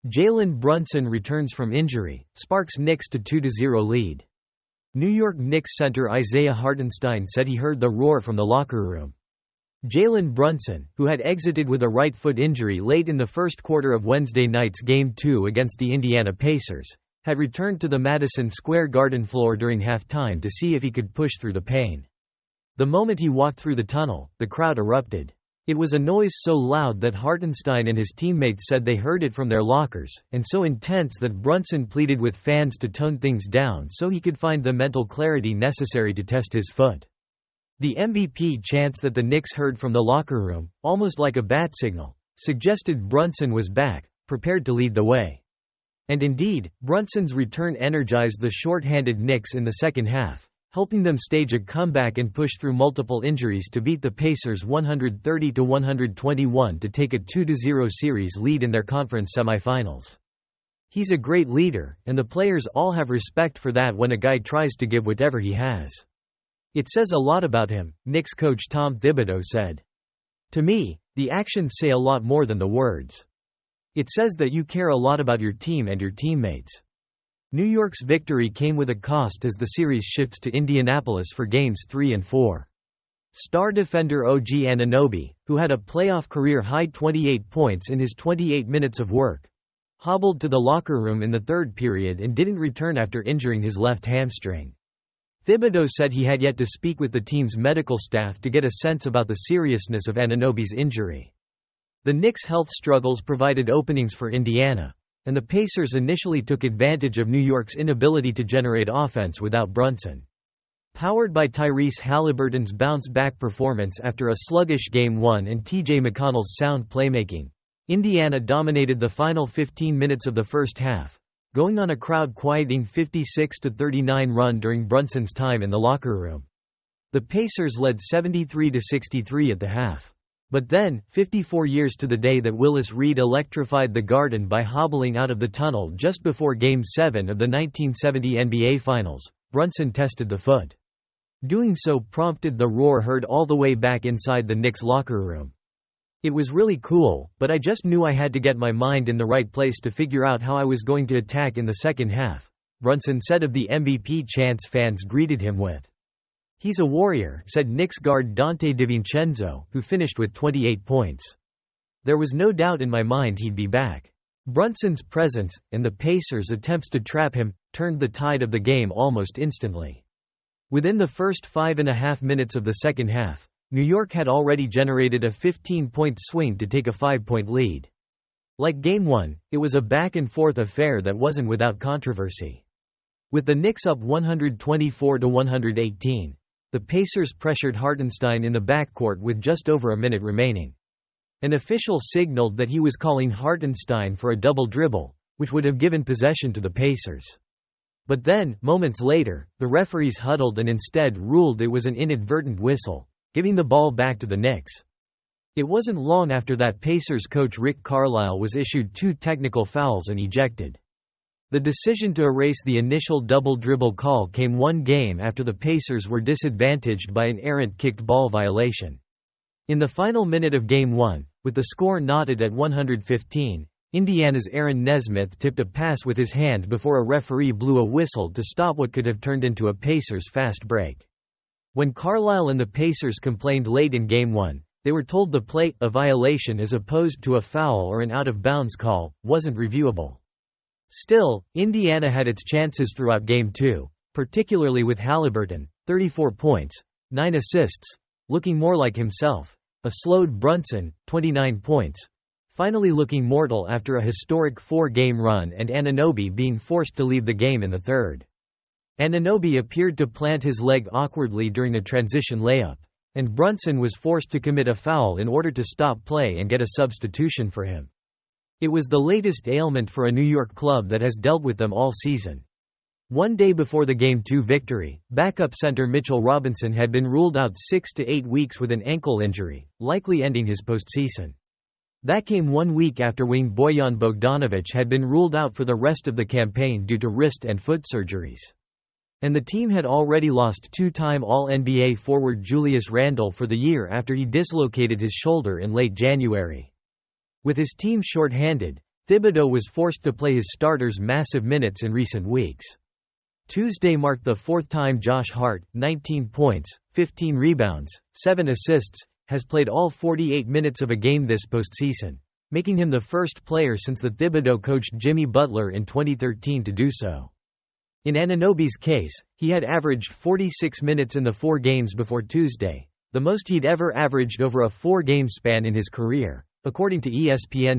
Jalen Brunson returns from injury, sparks Knicks to 2-0 lead. New York Knicks center Isaiah Hartenstein said he heard the roar from the locker room. Jalen Brunson, who had exited with a right foot injury late in the first quarter of Wednesday night's Game 2 against the Indiana Pacers, had returned to the Madison Square Garden floor during halftime to see if he could push through the pain. The moment he walked through the tunnel, the crowd erupted. It was a noise so loud that Hartenstein and his teammates said they heard it from their lockers, and so intense that Brunson pleaded with fans to tone things down so he could find the mental clarity necessary to test his foot. The MVP chants that the Knicks heard from the locker room, almost like a bat signal, suggested Brunson was back, prepared to lead the way. And indeed, Brunson's return energized the short-handed Knicks in the second half, helping them stage a comeback and push through multiple injuries to beat the Pacers 130-121 to take a 2-0 series lead in their conference semifinals. He's a great leader, and the players all have respect for that when a guy tries to give whatever he has. It says a lot about him, Knicks coach Tom Thibodeau said. To me, the actions say a lot more than the words. It says that you care a lot about your team and your teammates. New York's victory came with a cost as the series shifts to Indianapolis for Games 3 and 4. Star defender OG Anunoby, who had a playoff career-high 28 points in his 28 minutes of work, hobbled to the locker room in the third period and didn't return after injuring his left hamstring. Thibodeau said he had yet to speak with the team's medical staff to get a sense about the seriousness of Anunoby's injury. The Knicks' health struggles provided openings for Indiana, and the Pacers initially took advantage of New York's inability to generate offense without Brunson. Powered by Tyrese Halliburton's bounce-back performance after a sluggish Game 1 and T.J. McConnell's sound playmaking, Indiana dominated the final 15 minutes of the first half, going on a crowd-quieting 56-39 run during Brunson's time in the locker room. The Pacers led 73-63 at the half. But then, 54 years to the day that Willis Reed electrified the Garden by hobbling out of the tunnel just before Game 7 of the 1970 NBA Finals, Brunson tested the foot. Doing so prompted the roar heard all the way back inside the Knicks locker room. It was really cool, but I just knew I had to get my mind in the right place to figure out how I was going to attack in the second half, Brunson said of the MVP chants fans greeted him with. He's a warrior, said Knicks guard Dante DiVincenzo, who finished with 28 points. There was no doubt in my mind he'd be back. Brunson's presence, and the Pacers' attempts to trap him, turned the tide of the game almost instantly. Within the first 5.5 minutes of the second half, New York had already generated a 15-point swing to take a 5-point lead. Like Game 1, it was a back-and-forth affair that wasn't without controversy. With the Knicks up 124-118, the Pacers pressured Hartenstein in the backcourt with just over a minute remaining. An official signaled that he was calling Hartenstein for a double dribble, which would have given possession to the Pacers. But then, moments later, the referees huddled and instead ruled it was an inadvertent whistle, giving the ball back to the Knicks. It wasn't long after that Pacers coach Rick Carlisle was issued 2 technical fouls and ejected. The decision to erase the initial double dribble call came one game after the Pacers were disadvantaged by an errant kicked ball violation. In the final minute of Game 1, with the score knotted at 115, Indiana's Aaron Nesmith tipped a pass with his hand before a referee blew a whistle to stop what could have turned into a Pacers fast break. When Carlisle and the Pacers complained late in Game 1, they were told the play, a violation as opposed to a foul or an out-of-bounds call, wasn't reviewable. Still, Indiana had its chances throughout Game 2, particularly with Halliburton, 34 points, 9 assists, looking more like himself, a slowed Brunson, 29 points, finally looking mortal after a historic 4-game run and Anunoby being forced to leave the game in the third. Anunoby appeared to plant his leg awkwardly during a transition layup, and Brunson was forced to commit a foul in order to stop play and get a substitution for him. It was the latest ailment for a New York club that has dealt with them all season. One day before the Game 2 victory, backup center Mitchell Robinson had been ruled out 6 to 8 weeks with an ankle injury, likely ending his postseason. That came 1 week after wing Bojan Bogdanovic had been ruled out for the rest of the campaign due to wrist and foot surgeries. And the team had already lost 2-time All-NBA forward Julius Randle for the year after he dislocated his shoulder in late January. With his team short-handed, Thibodeau was forced to play his starters massive minutes in recent weeks. Tuesday marked the fourth time Josh Hart, 19 points, 15 rebounds, 7 assists, has played all 48 minutes of a game this postseason, making him the first player since the Thibodeau coached Jimmy Butler in 2013 to do so. In Anunoby's case, he had averaged 46 minutes in the 4 games before Tuesday, the most he'd ever averaged over a 4-game span in his career, according to ESPN's